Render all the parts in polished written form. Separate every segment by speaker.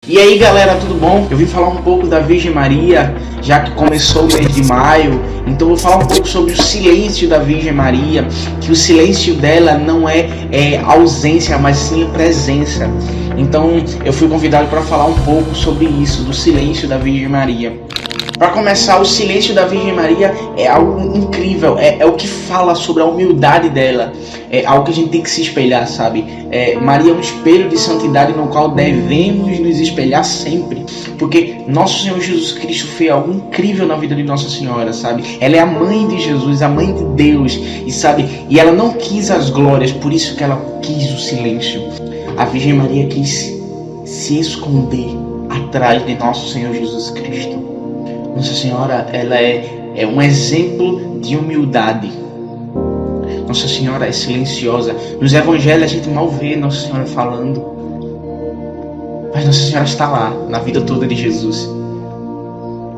Speaker 1: E aí galera, tudo bom? Eu vim falar um pouco da Virgem Maria, já que começou o mês de maio. Então eu vou falar um pouco sobre o silêncio da Virgem Maria, que o silêncio dela não é ausência, mas sim presença. Então eu fui convidado para falar um pouco sobre isso, do silêncio da Virgem Maria. Para começar, o silêncio da Virgem Maria é algo incrível, é o que fala sobre a humildade dela, é algo que a gente tem que se espelhar, sabe? Maria é um espelho de santidade no qual devemos nos espelhar sempre, porque nosso Senhor Jesus Cristo fez algo incrível na vida de Nossa Senhora, sabe? Ela é a mãe de Jesus, a mãe de Deus, e sabe? E ela não quis as glórias, por isso que ela quis o silêncio. A Virgem Maria quis se esconder atrás de nosso Senhor Jesus Cristo. Nossa Senhora, ela é um exemplo de humildade. Nossa Senhora é silenciosa. Nos evangelhos a gente mal vê Nossa Senhora falando. Mas Nossa Senhora está lá, na vida toda de Jesus.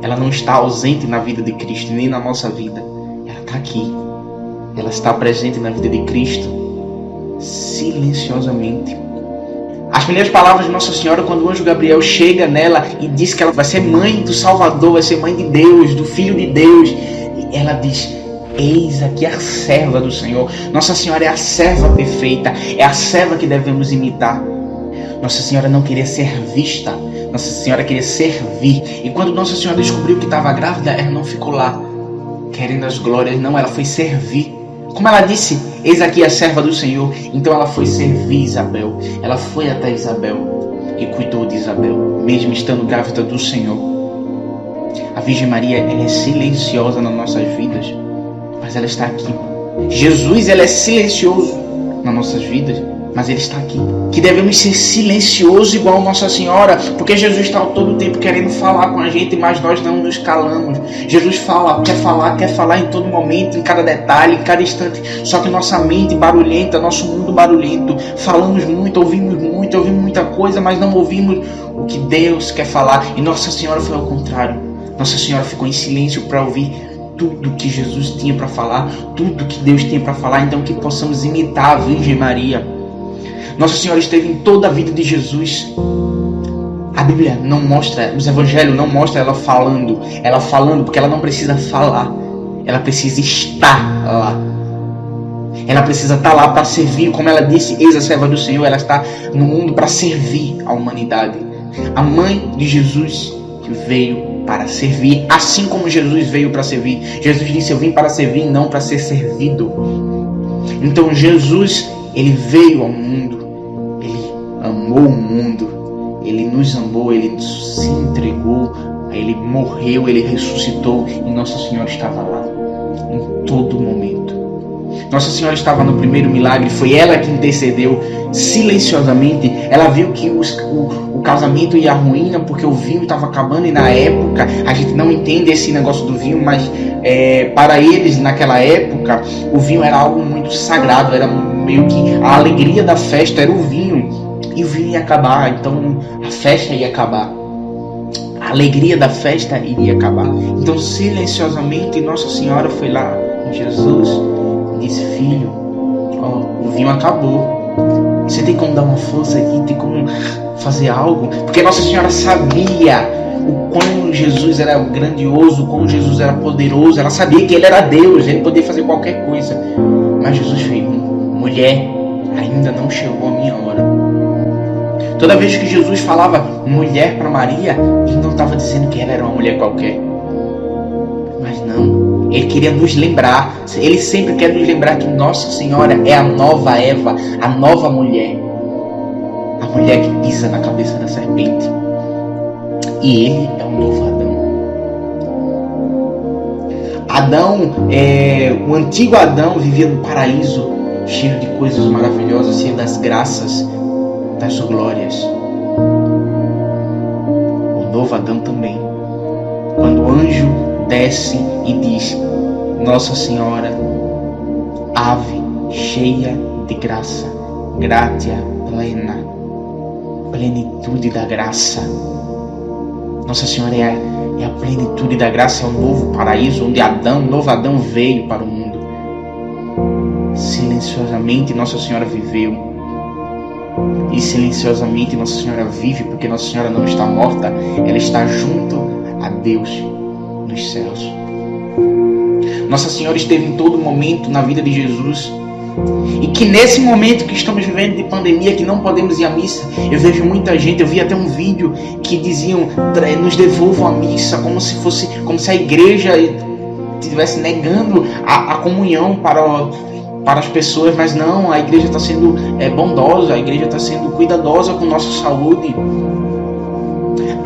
Speaker 1: Ela não está ausente na vida de Cristo, nem na nossa vida. Ela está aqui. Ela está presente na vida de Cristo, silenciosamente. As primeiras palavras de Nossa Senhora, quando o anjo Gabriel chega nela e diz que ela vai ser mãe do Salvador, vai ser mãe de Deus, do Filho de Deus, ela diz: eis aqui a serva do Senhor. Nossa Senhora é a serva perfeita, é a serva que devemos imitar. Nossa Senhora não queria ser vista, Nossa Senhora queria servir. E quando Nossa Senhora descobriu que estava grávida, ela não ficou lá querendo as glórias, não, ela foi servir. Como ela disse: eis aqui a serva do Senhor. Então ela foi servir Isabel. Ela foi até Isabel e cuidou de Isabel, mesmo estando grávida do Senhor. A Virgem Maria, ela é silenciosa nas nossas vidas, mas ela está aqui. Jesus, ele é silencioso nas nossas vidas, mas ele está aqui. Que devemos ser silenciosos igual Nossa Senhora, porque Jesus está todo o tempo querendo falar com a gente, mas nós não nos calamos. Jesus fala, quer falar em todo momento, em cada detalhe, em cada instante. Só que nossa mente barulhenta, nosso mundo barulhento, falamos muito, ouvimos muita coisa, mas não ouvimos o que Deus quer falar. E Nossa Senhora foi ao contrário. Nossa Senhora ficou em silêncio para ouvir tudo que Jesus tinha para falar, tudo que Deus tinha para falar. Então que possamos imitar a Virgem Maria. Nossa Senhora esteve em toda a vida de Jesus. A Bíblia não mostra, os evangelhos não mostram ela falando, porque ela não precisa falar, ela precisa estar lá. Ela precisa estar lá para servir, como ela disse: eis a serva do Senhor. Ela está no mundo para servir a humanidade. A mãe de Jesus que veio para servir, assim como Jesus veio para servir. Jesus disse: eu vim para servir, não para ser servido. Então Jesus, ele veio ao mundo, ele amou o mundo, ele nos amou, ele se entregou, ele morreu, ele ressuscitou, e Nossa Senhora estava lá em todo momento. Nossa Senhora estava no primeiro milagre, foi ela que intercedeu silenciosamente. Ela viu que o casamento ia à ruína porque o vinho estava acabando, e na época, a gente não entende esse negócio do vinho, mas para eles naquela época, o vinho era algo muito sagrado, era meio que a alegria da festa era o vinho, e o vinho ia acabar, então a festa ia acabar, a alegria da festa iria acabar. Então silenciosamente Nossa Senhora foi lá em Jesus e disse: filho, o vinho acabou, você tem como dar uma força aqui, tem como fazer algo? Porque Nossa Senhora sabia o quão Jesus era grandioso, o quão Jesus era poderoso. Ela sabia que ele era Deus, ele podia fazer qualquer coisa. Mas Jesus fez: mulher, ainda não chegou a minha hora. Toda vez que Jesus falava mulher para Maria, ele não estava dizendo que ela era uma mulher qualquer. Mas não, ele queria nos lembrar, ele sempre quer nos lembrar que Nossa Senhora é a nova Eva, a nova mulher. A mulher que pisa na cabeça da serpente. E ele é o novo Adão. O antigo Adão vivia no paraíso, cheio de coisas maravilhosas, cheio das graças, das glórias. O novo Adão também. Quando o anjo desce e diz: Nossa Senhora, ave cheia de graça, gratia plena, plenitude da graça. Nossa Senhora é a plenitude da graça, é o novo paraíso onde o novo Adão veio para o mundo. Silenciosamente Nossa Senhora viveu. E silenciosamente Nossa Senhora vive, porque Nossa Senhora não está morta, ela está junto a Deus nos céus. Nossa Senhora esteve em todo momento na vida de Jesus. E que nesse momento que estamos vivendo de pandemia, que não podemos ir à missa, eu vejo muita gente, eu vi até um vídeo que diziam, nos devolvam a missa, como se a igreja estivesse negando a comunhão para as pessoas, mas não, a igreja está sendo bondosa, a igreja está sendo cuidadosa com nossa saúde.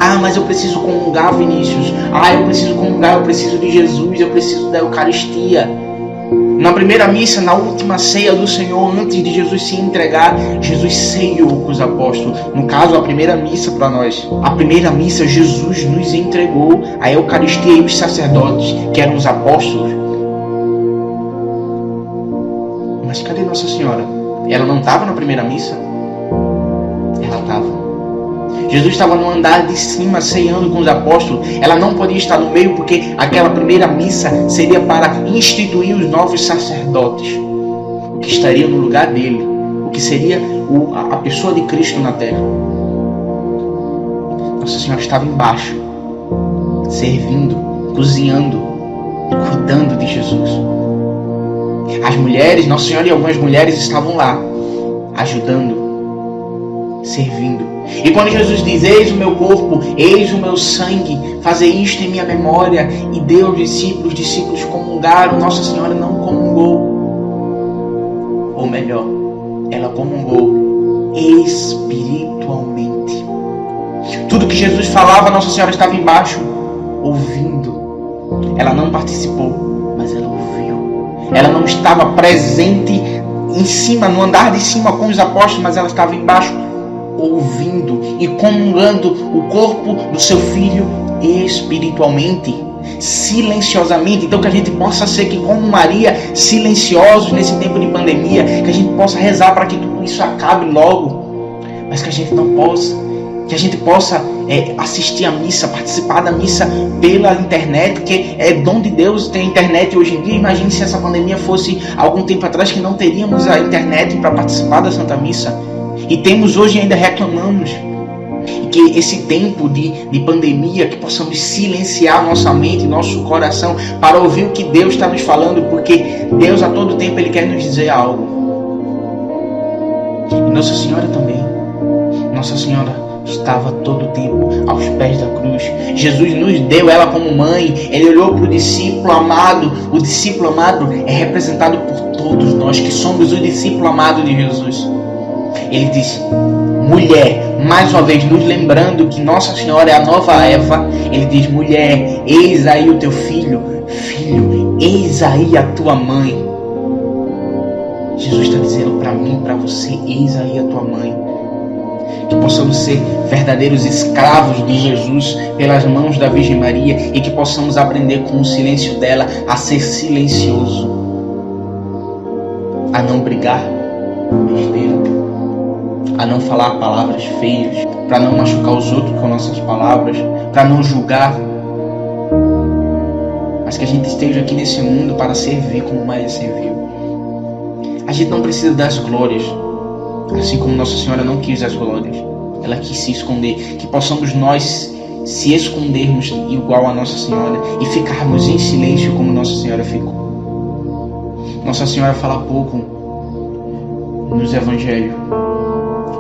Speaker 1: Ah, mas eu preciso comungar, Vinícius. Ah, eu preciso comungar, eu preciso de Jesus, eu preciso da Eucaristia. Na primeira missa, na última ceia do Senhor, antes de Jesus se entregar, Jesus ceiou com os apóstolos. No caso, a primeira missa para nós. A primeira missa, Jesus nos entregou a Eucaristia e os sacerdotes, que eram os apóstolos. Mas cadê Nossa Senhora? Ela não estava na primeira missa? Ela estava. Jesus estava no andar de cima, ceando com os apóstolos. Ela não podia estar no meio, porque aquela primeira missa seria para instituir os novos sacerdotes, o que estaria no lugar dele, o que seria a pessoa de Cristo na terra. Nossa Senhora estava embaixo, servindo, cozinhando, cuidando de Jesus. As mulheres, Nossa Senhora e algumas mulheres estavam lá, ajudando, servindo. E quando Jesus diz, eis o meu corpo, eis o meu sangue, fazer isto em minha memória, e deu aos discípulos, os discípulos comungaram, Nossa Senhora não comungou. Ou melhor, ela comungou espiritualmente. Tudo que Jesus falava, Nossa Senhora estava embaixo, ouvindo. Ela não participou, mas ela ouviu. Ela não estava presente em cima, no andar de cima com os apóstolos, mas ela estava embaixo, ouvindo e comungando o corpo do seu filho espiritualmente, silenciosamente. Então que a gente possa ser que como Maria, silenciosos nesse tempo de pandemia, que a gente possa rezar para que tudo isso acabe logo, mas que a gente não possa, que a gente possa assistir a missa, participar da missa pela internet, que é dom de Deus ter internet hoje em dia. Imagine se essa pandemia fosse algum tempo atrás, que não teríamos a internet para participar da Santa Missa. E temos hoje, ainda reclamamos. E que esse tempo de pandemia, que possamos silenciar nossa mente, nosso coração, para ouvir o que Deus está nos falando, porque Deus a todo tempo Ele quer nos dizer algo. E Nossa Senhora também. Nossa Senhora estava todo o tempo aos pés da cruz. Jesus nos deu ela como mãe. Ele olhou para o discípulo amado. O discípulo amado é representado por todos nós, que somos o discípulo amado de Jesus. Ele disse, mulher, mais uma vez nos lembrando que Nossa Senhora é a nova Eva. Ele diz, mulher, eis aí o teu filho. Filho, eis aí a tua mãe. Jesus está dizendo para mim, para você, eis aí a tua mãe. Que possamos ser verdadeiros escravos de Jesus pelas mãos da Virgem Maria, e que possamos aprender com o silêncio dela a ser silencioso, a não brigar besteira, a não falar palavras feias, para não machucar os outros com nossas palavras, para não julgar, mas que a gente esteja aqui nesse mundo para servir como Maria serviu. A gente não precisa das glórias, assim como Nossa Senhora não quis as glórias, ela quis se esconder. Que possamos nós se escondermos igual a Nossa Senhora e ficarmos em silêncio como Nossa Senhora ficou. Nossa Senhora fala pouco nos evangelhos,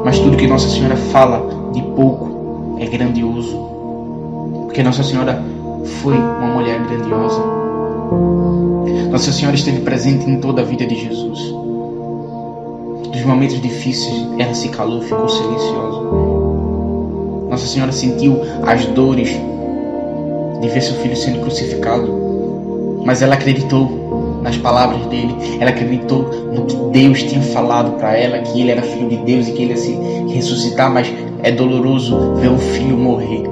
Speaker 1: mas tudo que Nossa Senhora fala de pouco é grandioso, porque Nossa Senhora foi uma mulher grandiosa. Nossa Senhora esteve presente em toda a vida de Jesus. Dos momentos difíceis, ela se calou, ficou silenciosa. Nossa Senhora sentiu as dores de ver seu filho sendo crucificado, mas ela acreditou nas palavras dele, ela acreditou no que Deus tinha falado para ela, que ele era filho de Deus e que ele ia se ressuscitar. Mas é doloroso ver um filho morrer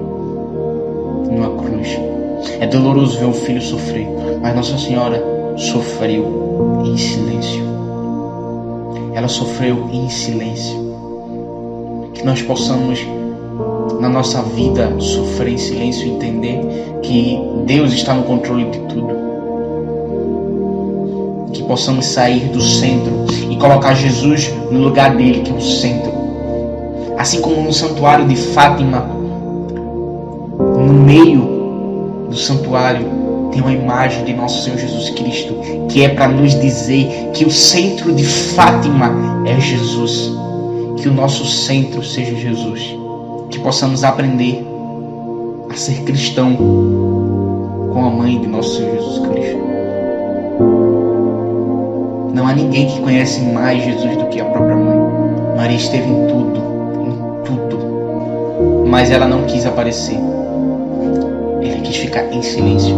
Speaker 1: numa cruz, é doloroso ver um filho sofrer, mas Nossa Senhora sofreu em silêncio. Ela sofreu em silêncio. Que nós possamos, na nossa vida, sofrer em silêncio e entender que Deus está no controle de tudo. Que possamos sair do centro e colocar Jesus no lugar dele, que é o centro. Assim como no santuário de Fátima, no meio do santuário tem uma imagem de nosso Senhor Jesus Cristo, que é para nos dizer que o centro de Fátima é Jesus, que o nosso centro seja Jesus, que possamos aprender a ser cristão com a mãe de nosso Senhor Jesus Cristo. Não há ninguém que conhece mais Jesus do que a própria mãe. Maria esteve em tudo, mas ela não quis aparecer. Ela quis ficar em silêncio.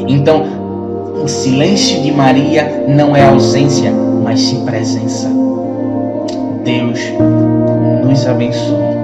Speaker 1: Então, o silêncio de Maria não é ausência, mas sim presença. Deus nos abençoe.